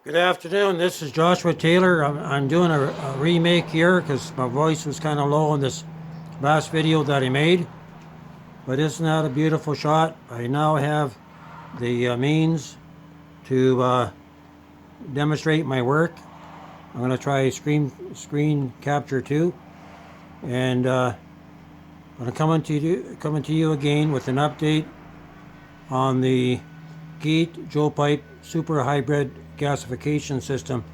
Good afternoon, this is Joshua Taylor. I'm doing a remake here because my voice was kind of low in this last video that I made. But isn't that a beautiful shot? I now have the means to demonstrate my work. I'm going to try screen capture too. And I'm going to come to you again with an update on the GEET JP2-GEET Super HYBRUD Gasification System.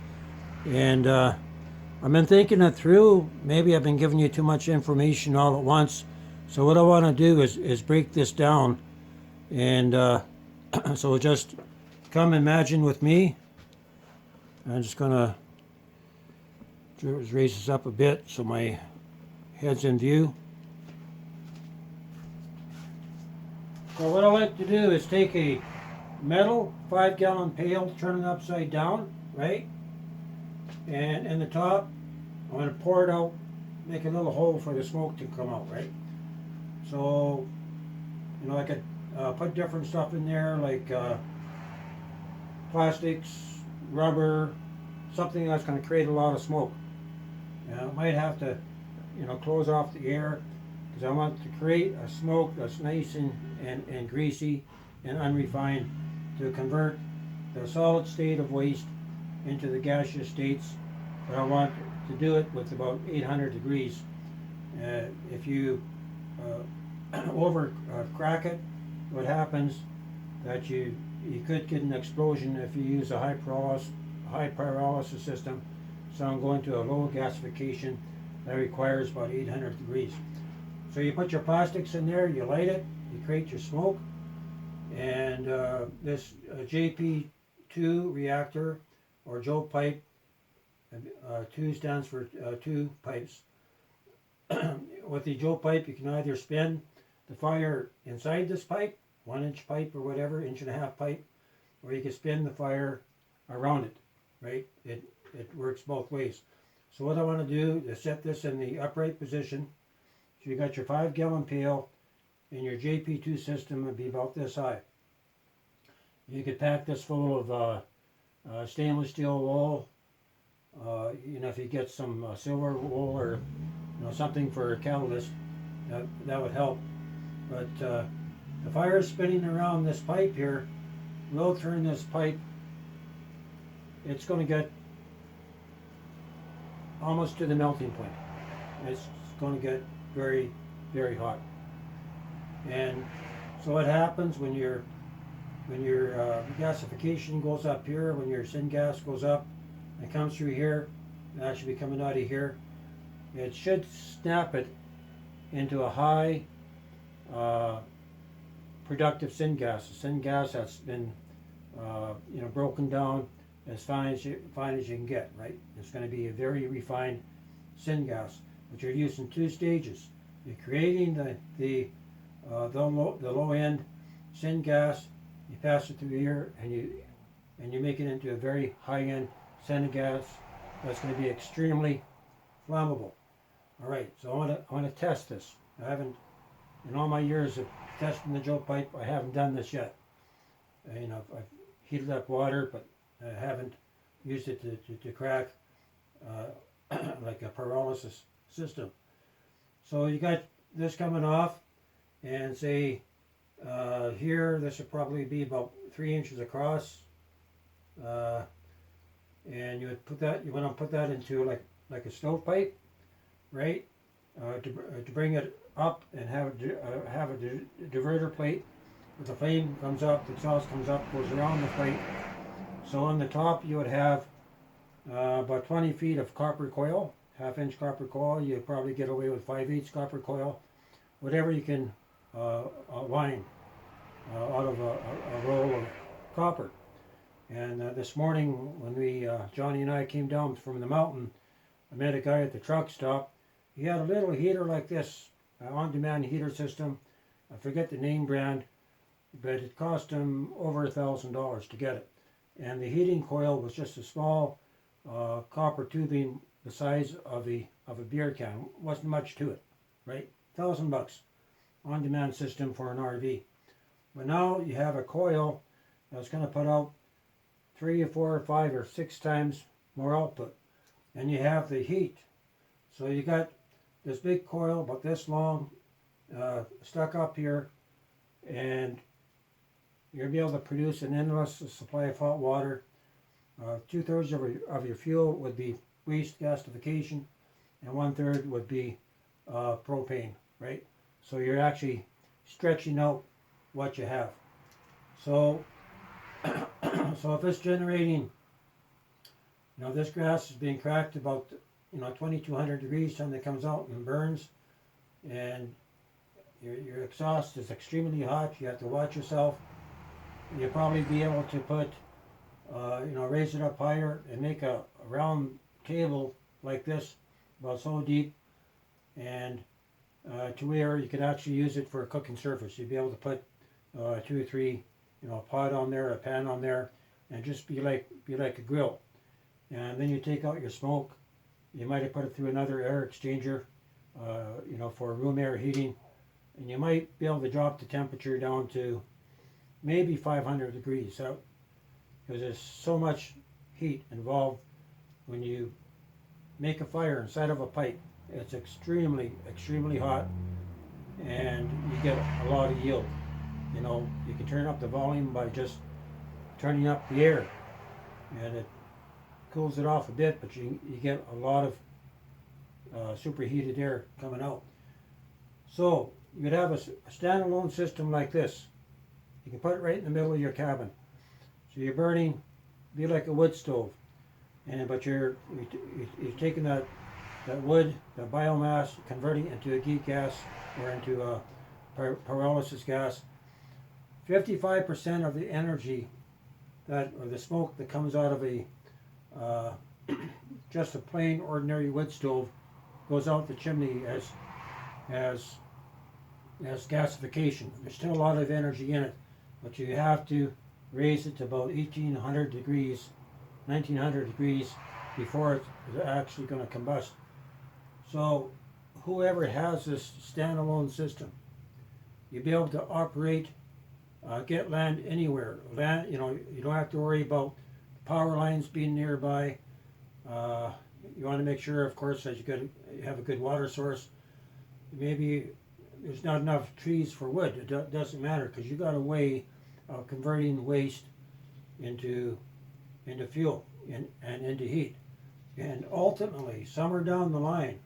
And I've been thinking it through. Maybe I've been giving you too much information all at once. So what I want to do is break this down. And so just come imagine with me. I'm just going to raise this up a bit so my head's in view. So what I like to do is take a metal 5-gallon pail, turn it upside down, right? And in the top, I'm going to pour it out, make a little hole for the smoke to come out, right? So, you know, I could put different stuff in there like plastics, rubber, something that's going to create a lot of smoke. I might have to, you know, close off the air because I want to create a smoke that's nice and greasy and unrefined, to convert the solid state of waste into the gaseous states. But I want to do it with about 800 degrees. If you over crack it, what happens that you could get an explosion if you use a high pyrolysis system. So I'm going to a low gasification that requires about 800 degrees. So you put your plastics in there, you light it, you create your smoke. And this JP2 reactor, or Joe pipe, 2 stands for 2 pipes. With the Joe pipe, you can either spin the fire inside this pipe, 1-inch pipe or whatever, 1.5-inch pipe, or you can spin the fire around it, right? It works both ways. So what I want to do is set this in the upright position. So you got your 5-gallon pail, and your JP2 system would be about this high. You could pack this full of stainless steel wool. You know, if you get some silver wool or, you know, something for a catalyst, that would help. But the fire is spinning around this pipe here. We'll turn this pipe. It's going to get almost to the melting point. It's going to get very, very hot. And so what happens when your gasification goes up here, when your syngas goes up and comes through here, that should be coming out of here, it should snap it into a high productive syngas. A syngas that's been you know, broken down as fine as you can get, right? It's going to be a very refined syngas, but you're using 2 stages. You're creating the low end syngas, you pass it through here, and you make it into a very high end syngas that's going to be extremely flammable. All right, so I want to test this. I haven't, in all my years of testing the Joe pipe, I haven't done this yet. You know, I've heated up water, but I haven't used it to crack like a pyrolysis system. So you got this coming off, and say here this would probably be about 3 inches across, and you would put that, you want to put that into like a stovepipe, right? To bring it up and have a diverter plate where the flame comes up, the exhaust comes up, goes around the plate. So on the top you would have about 20 feet of copper coil, 1/2-inch copper coil. You'd probably get away with 5/8 copper coil, whatever you can line out of a roll of copper. And this morning when Johnny and I came down from the mountain, I met a guy at the truck stop. He had a little heater like this, on-demand heater system. I forget the name brand, but it cost him over $1,000 to get it. And the heating coil was just a small copper tubing the size of a beer can. Wasn't much to it, right? $1,000 on-demand system for an RV. But now you have a coil that's going to put out 3 or 4 or 5 or 6 times more output. And you have the heat. So you got this big coil about this long stuck up here, and you'll be able to produce an endless supply of hot water. 2/3 of your fuel would be waste gasification, and 1/3 would be propane, right? So you're actually stretching out what you have. So, so if it's generating, this gas is being cracked about 2200 degrees time it comes out and burns, and your exhaust is extremely hot. You have to watch yourself. You'll probably be able to put, raise it up higher and make a round table like this, about so deep, and to where you could actually use it for a cooking surface. You'd be able to put 2 or 3, a pot on there, a pan on there, and just be like a grill. And then you take out your smoke. You might have put it through another air exchanger, for room air heating, and you might be able to drop the temperature down to maybe 500 degrees out, because there's so much heat involved when you make a fire inside of a pipe. It's extremely hot, and you get a lot of yield. You can turn up the volume by just turning up the air, and it cools it off a bit, but you get a lot of superheated air coming out. So you'd have a standalone system like this. You can put it right in the middle of your cabin. So you're burning, be like a wood stove, but you're taking that wood, the biomass, converting it into a GEET gas or into a pyrolysis gas. 55% of the energy or the smoke that comes out of just a plain ordinary wood stove goes out the chimney as gasification. There's still a lot of energy in it, but you have to raise it to about 1800 degrees, 1900 degrees before it's actually going to combust. So whoever has this standalone system, you'll be able to operate, get land anywhere. Land, you don't have to worry about power lines being nearby. You want to make sure, of course, that you have a good water source. Maybe there's not enough trees for wood. It doesn't matter, because you got a way of converting waste into fuel and into heat. And ultimately, somewhere down the line,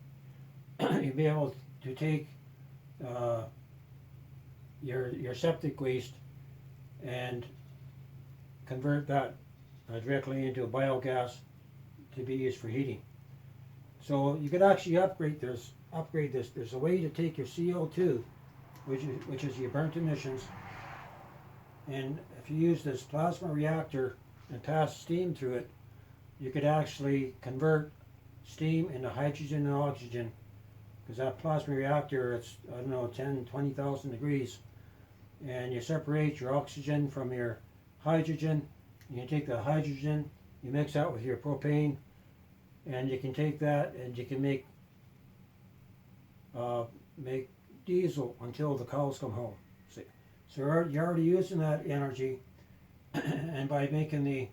you'll be able to take your septic waste and convert that directly into a biogas to be used for heating. So you could actually upgrade this. There's a way to take your CO2, which is your burnt emissions, and if you use this plasma reactor and pass steam through it, you could actually convert steam into hydrogen and oxygen, because that plasma reactor, it's, 10-20,000 degrees, and you separate your oxygen from your hydrogen, and you take the hydrogen, you mix that with your propane, and you can take that and you can make diesel until the cows come home. See? So you're already using that energy, and by making the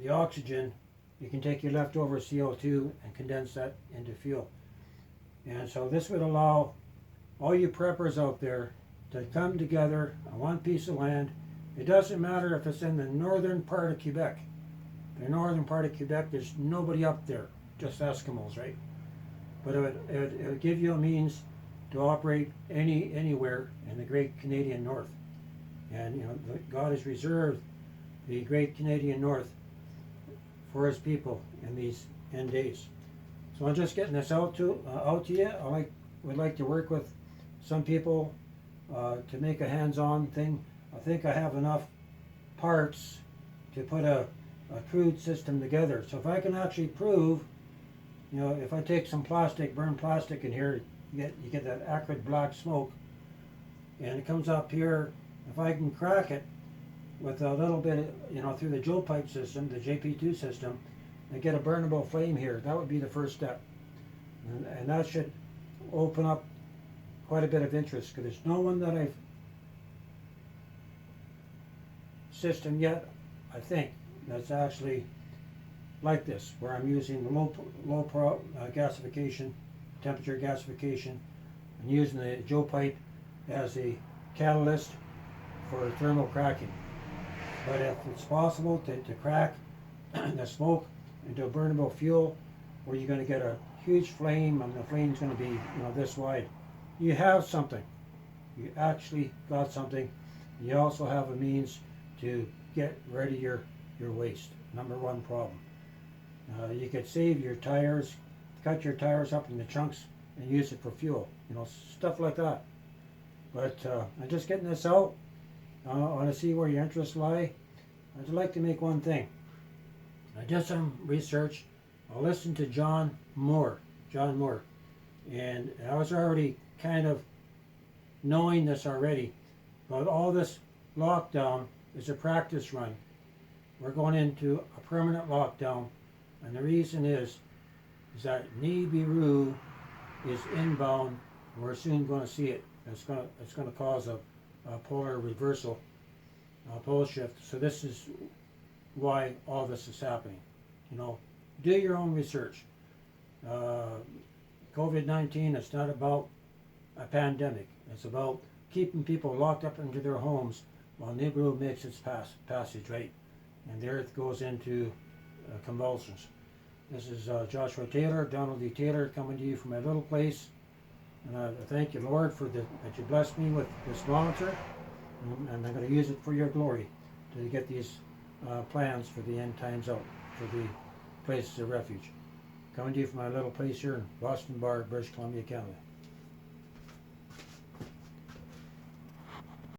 oxygen, you can take your leftover CO2 and condense that into fuel. And so this would allow all you preppers out there to come together on one piece of land. It doesn't matter if it's in the northern part of Quebec. The northern part of Quebec, there's nobody up there, just Eskimos, right? But it would give you a means to operate anywhere in the great Canadian North. And God has reserved the great Canadian North for his people in these end days. So I'm just getting this out to you. Would like to work with some people to make a hands-on thing. I think I have enough parts to put a crude system together. So if I can actually prove, if I take some plastic, burn plastic in here, you get that acrid black smoke, and it comes up here. If I can crack it with a little bit, through the Joe pipe system, the JP2 system, and get a burnable flame here, that would be the first step. And that should open up quite a bit of interest, because there's no one that I've system yet, I think, that's actually like this, where I'm using the low gasification, temperature gasification, and using the Joe pipe as a catalyst for thermal cracking. But if it's possible to crack the smoke into a burnable fuel, where you're going to get a huge flame, and the flame's going to be, this wide, you have something. You actually got something. You also have a means to get rid of your waste. Number one problem. You could save your tires, cut your tires up into chunks and use it for fuel, stuff like that. But I'm just getting this out. I want to see where your interests lie. I'd like to make one thing. I did some research. I listened to John Moore, and I was already kind of knowing this already, but all this lockdown is a practice run. We're going into a permanent lockdown, and the reason is that Nibiru is inbound, and we're soon going to see it. It's going to cause a polar reversal, a pole shift. So this is why all this is happening. Do your own research. COVID-19 is not about a pandemic. It's about keeping people locked up into their homes while Nibiru makes its passage, right? And the earth goes into convulsions. This is Joshua Taylor, Donald D. Taylor, coming to you from my little place. And I thank you, Lord, for that you blessed me with this monitor. And I'm going to use it for your glory to get these plans for the end times out, for the places of refuge. Coming to you from my little place here in Boston Bar, British Columbia, Canada.